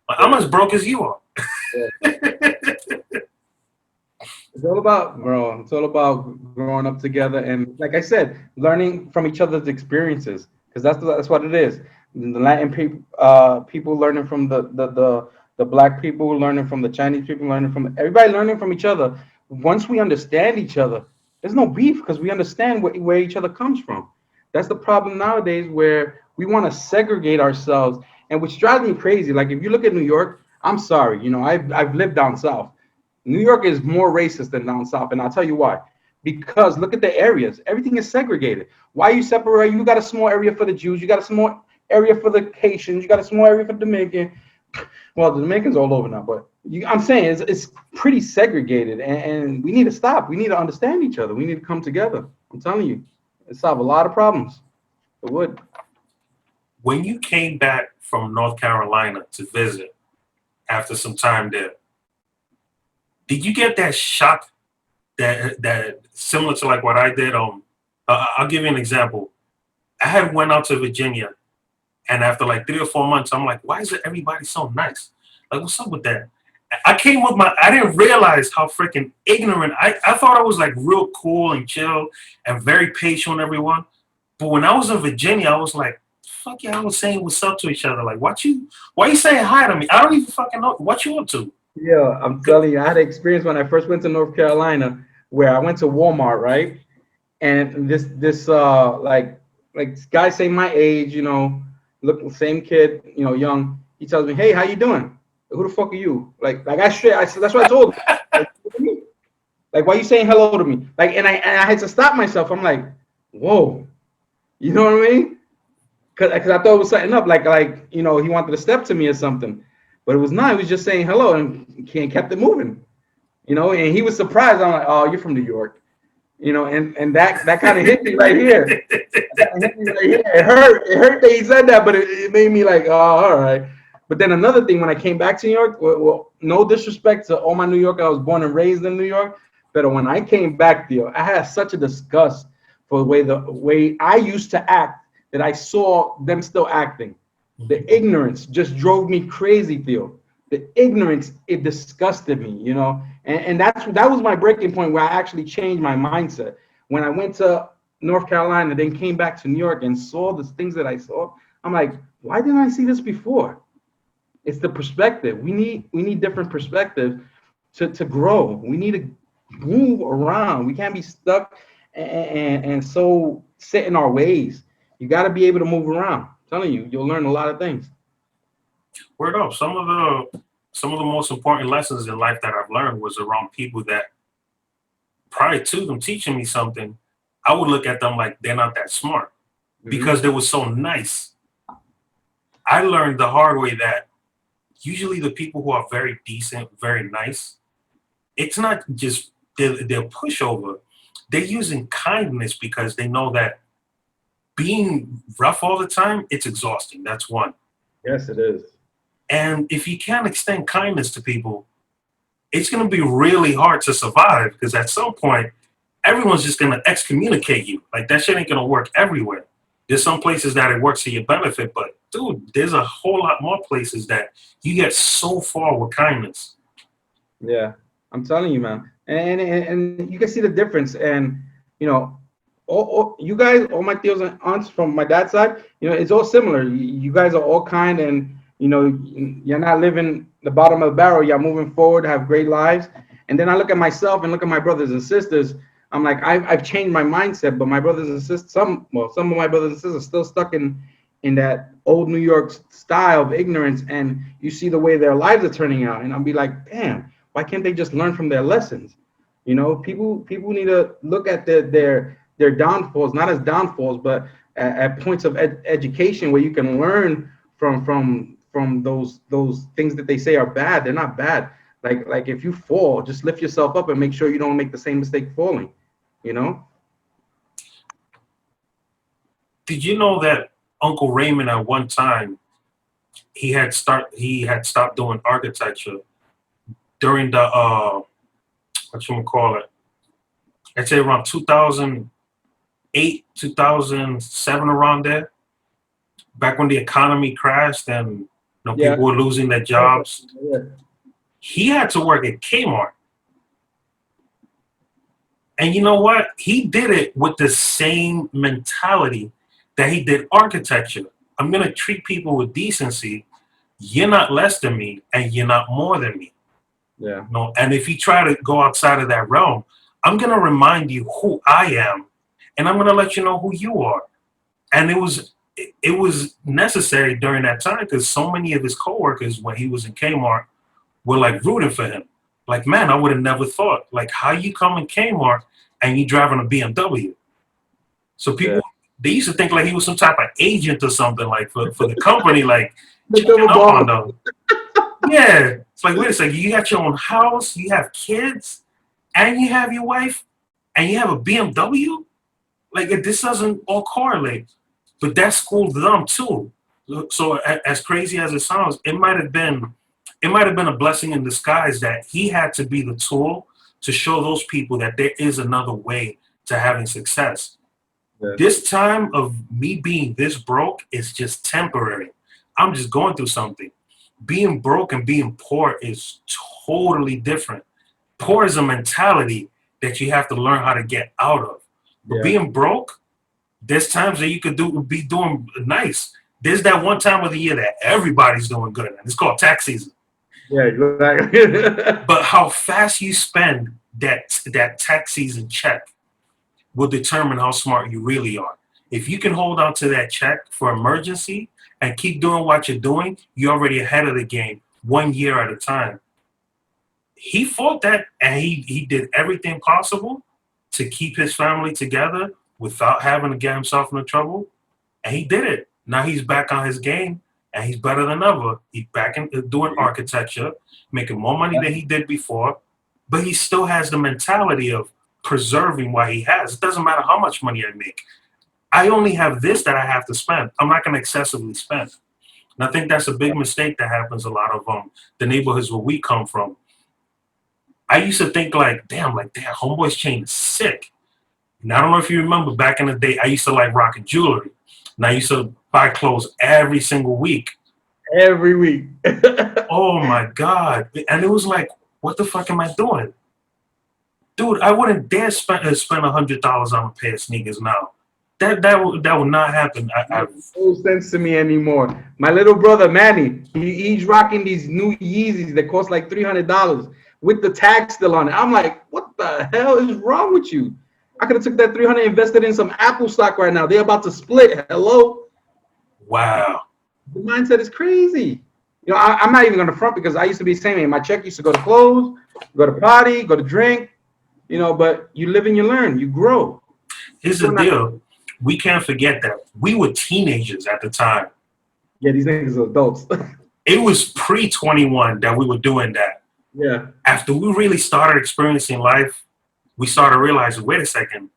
Like, I'm as broke as you are. Yeah. It's all about, bro. It's all about growing up together, and like I said, learning from each other's experiences, because that's what it is. The Latin people, people learning from the black people, learning from the Chinese people, learning from everybody, learning from each other. Once we understand each other, there's no beef because we understand where each other comes from. That's the problem nowadays, where we want to segregate ourselves, and which drives me crazy. Like if you look at New York, I'm sorry, I've lived down south. New York is more racist than down south, and I'll tell you why. Because look at the areas; everything is segregated. Why you separate? You got a small area for the Jews, you got a small area for the Haitians, you got a small area for the Dominican. Well, the Dominicans all over now, but I'm saying it's pretty segregated, and we need to stop. We need to understand each other. We need to come together. I'm telling you, it solve a lot of problems. It would. When you came back from North Carolina to visit after some time there, did you get that shock that similar to like what I did? I'll give you an example. I had went out to Virginia, and after like 3 or 4 months, I'm like, why is it everybody so nice? Like, what's up with that? I came with I didn't realize how freaking ignorant. I thought I was like real cool and chill and very patient with everyone. But when I was in Virginia, I was like, fuck yeah, I was saying what's up to each other. Like, why you saying hi to me? I don't even fucking know what you up to. Yeah, I'm telling you, I had an experience when I first went to North Carolina where I went to Walmart, right? And this like guy say my age, look same kid, young. He tells me, "Hey, how you doing? Who the fuck are you?" Like I straight, I said that's what I told him. Like, like why you saying hello to me? Like, and I had to stop myself. I'm like, whoa, you know what I mean? Cause I thought it was setting up, like he wanted to step to me or something, but it was not. He was just saying hello and kept it moving, And he was surprised. I'm like, oh, you're from New York, and that kind of hit me right here. That kinda hit me right here. It hurt. It hurt that he said that, but it made me like, oh, all right. But then another thing, when I came back to New York, well, no disrespect to all my New York, I was born and raised in New York, but when I came back, Theo, I had such a disgust for the way I used to act that I saw them still acting. The ignorance just drove me crazy, Theo. The ignorance, it disgusted me, and that was my breaking point where I actually changed my mindset. When I went to North Carolina, then came back to New York and saw the things that I saw, I'm like, why didn't I see this before? It's the perspective. We need different perspective to grow. We need to move around. We can't be stuck and so set in our ways. You got to be able to move around. I'm telling you, you'll learn a lot of things. Word up. Some of the most important lessons in life that I've learned was around people that prior to them teaching me something, I would look at them like they're not that smart Hmm. because they were so nice. I learned the hard way that usually the people who are very decent, very nice, it's not just they're pushover. They're using kindness because they know that being rough all the time, it's exhausting. That's one. Yes, it is. And if you can't extend kindness to people, it's going to be really hard to survive because at some point, everyone's just going to excommunicate you. Like that shit ain't going to work everywhere. There's some places that it works to your benefit, but dude, there's a whole lot more places that you get so far with kindness. Yeah, I'm telling you, man. And you can see the difference. And you know, all you guys, all my tios and aunts from my dad's side, it's all similar. You guys are all kind, and you're not living the bottom of the barrel. You're moving forward, have great lives. And then I look at myself and look at my brothers and sisters. I'm like, I've changed my mindset, but my brothers and sisters, some of my brothers and sisters are still stuck in that old New York style of ignorance. And you see the way their lives are turning out, and I'll be like, damn, why can't they just learn from their lessons? People need to look at their downfalls, not as downfalls, but at points of education where you can learn from those things that they say are bad. They're not bad. Like if you fall, just lift yourself up and make sure you don't make the same mistake falling. You know? Did you know that Uncle Raymond at one time he had stopped doing architecture during the what you call it? I'd say around 2008, 2007, around there, back when the economy crashed and Yeah. People were losing their jobs. Yeah. He had to work at Kmart. And you know what? He did it with the same mentality that he did architecture. I'm going to treat people with decency. You're not less than me, and you're not more than me. Yeah. No, and if you try to go outside of that realm, I'm going to remind you who I am, and I'm going to let you know who you are. And it was necessary during that time because so many of his coworkers, when he was in Kmart, were like rooting for him. Like, man, I would have never thought. Like, how you come in Kmart and you driving a BMW? So people, they used to think like he was some type of agent or something, like for the company, like checking up on them. Yeah, it's like, wait a second, you got your own house, you have kids, and you have your wife, and you have a BMW. Like, this doesn't all correlate. But that schooled them too. So as crazy as it sounds, it might have been a blessing in disguise that he had to be the tool to show those people that there is another way to having success. Yeah. This time of me being this broke is just temporary. I'm just going through something. Being broke and being poor is totally different. Poor is a mentality that you have to learn how to get out of. But being broke, there's times that you could be doing nice. There's that one time of the year that everybody's doing good, and it's called tax season. Yeah, exactly. But how fast you spend that tax season check will determine how smart you really are. If you can hold on to that check for emergency and keep doing what you're doing, you're already ahead of the game 1 year at a time. He fought that, and he did everything possible to keep his family together without having to get himself into trouble, and he did it. Now he's back on his game, and he's better than ever. He's back in doing architecture, making more money than he did before, but he still has the mentality of preserving what he has. It doesn't matter how much money I make. I only have this that I have to spend. I'm not going to excessively spend. And I think that's a big mistake that happens a lot of the neighborhoods where we come from. I used to think like, damn, Homeboy's chain is sick. And I don't know if you remember back in the day, I used to like rocking jewelry. And I used to buy clothes every single week. Every week. Oh my God. And it was like, what the fuck am I doing? Dude, I wouldn't dare spend $100 on a pair of sneakers now. That would not happen. No sense to me anymore. My little brother Manny, he's rocking these new Yeezys that cost like $300 with the tag still on it. I'm like, what the hell is wrong with you? I could have took that $300, invested in some Apple stock right now. They're about to split. Hello. Wow. The mindset is crazy. You know, I'm not even gonna front because I used to be the same way. My check used to go to clothes, go to party, go to drink. You know, but you live and you learn, you grow. Here's the deal. We can't forget that we were teenagers at the time. Yeah, these niggas are adults. It was pre-21 that we were doing that. Yeah. After we really started experiencing life, we started realizing, wait a second,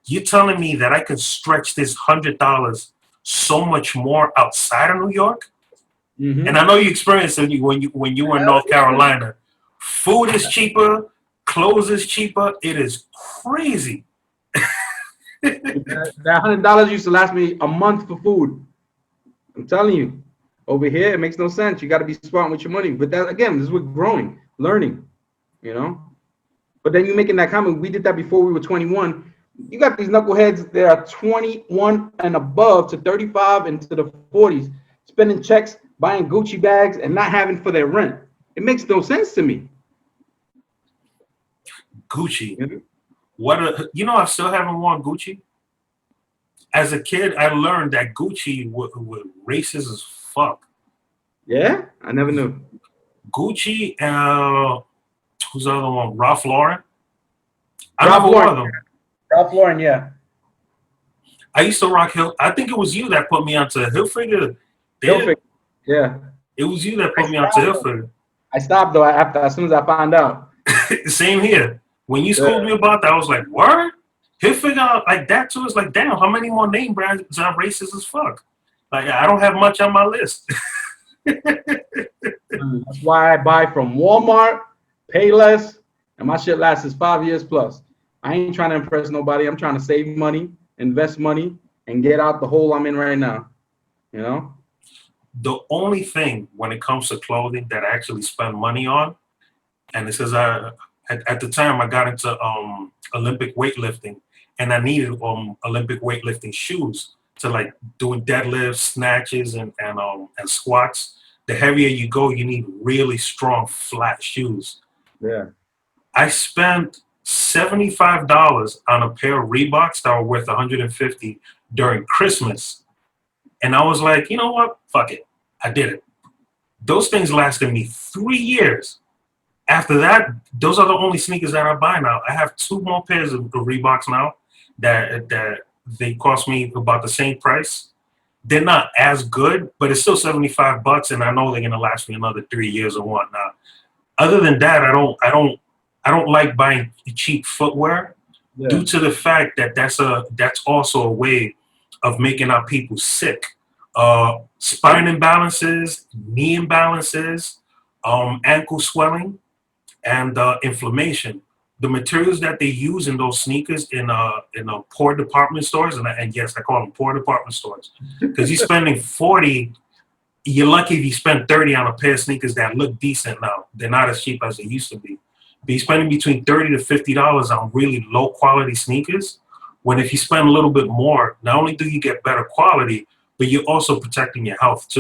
you're telling me that I can stretch this $100 so much more outside of New York? Mm-hmm. And I know you experienced it when you were in North Carolina. Food is cheaper, clothes is cheaper. It is crazy. That $100 used to last me a month for food. I'm telling you. Over here, it makes no sense. You got to be smart with your money. But that, again, this is what growing, learning, you know. But then you're making that comment. We did that before we were 21. You got these knuckleheads that are 21 and above to 35 and to the 40s, spending checks, buying Gucci bags, and not having for their rent. It makes no sense to me. Gucci. Mm-hmm. I still haven't worn Gucci. As a kid, I learned that Gucci was racist as fuck. Yeah? I never knew. Gucci, who's the other one? Ralph Lauren? Ralph Lauren, yeah. I used to rock Hill. I think it was you that put me onto Hilfiger. Yeah. It was you that put me onto Hilfiger. I stopped though as soon as I found out. Same here. When you schooled me about that, I was like, what? Hilfiger like that too? It's like, damn, how many more name brands are racist as fuck? Like, I don't have much on my list. That's why I buy from Walmart, pay less, and my shit lasts 5 years plus. I ain't trying to impress nobody. I'm trying to save money, invest money, and get out the hole I'm in right now. You know? The only thing when it comes to clothing that I actually spend money on, and this is at the time I got into Olympic weightlifting, and I needed Olympic weightlifting shoes to like doing deadlifts, snatches, and squats. The heavier you go, you need really strong flat shoes. Yeah. I spent $75 on a pair of Reeboks that were worth 150 during Christmas, and I was like, you know what? Fuck it, I did it. Those things lasted me 3 years. After that, those are the only sneakers that I buy now. I have two more pairs of Reeboks now that they cost me about the same price. They're not as good, but it's still $75, and I know they're gonna last me another 3 years or whatnot. Other than that, I don't like buying cheap footwear Yeah. due to the fact that that's also a way of making our people sick. Spine imbalances, knee imbalances, ankle swelling, and inflammation. The materials that they use in those sneakers in poor department stores, and yes, I call them poor department stores, because you're spending 40. You're lucky if you spend 30 on a pair of sneakers that look decent now. They're not as cheap as they used to be. But you're spending between $30 to $50 on really low quality sneakers. When if you spend a little bit more, not only do you get better quality, but you're also protecting your health too.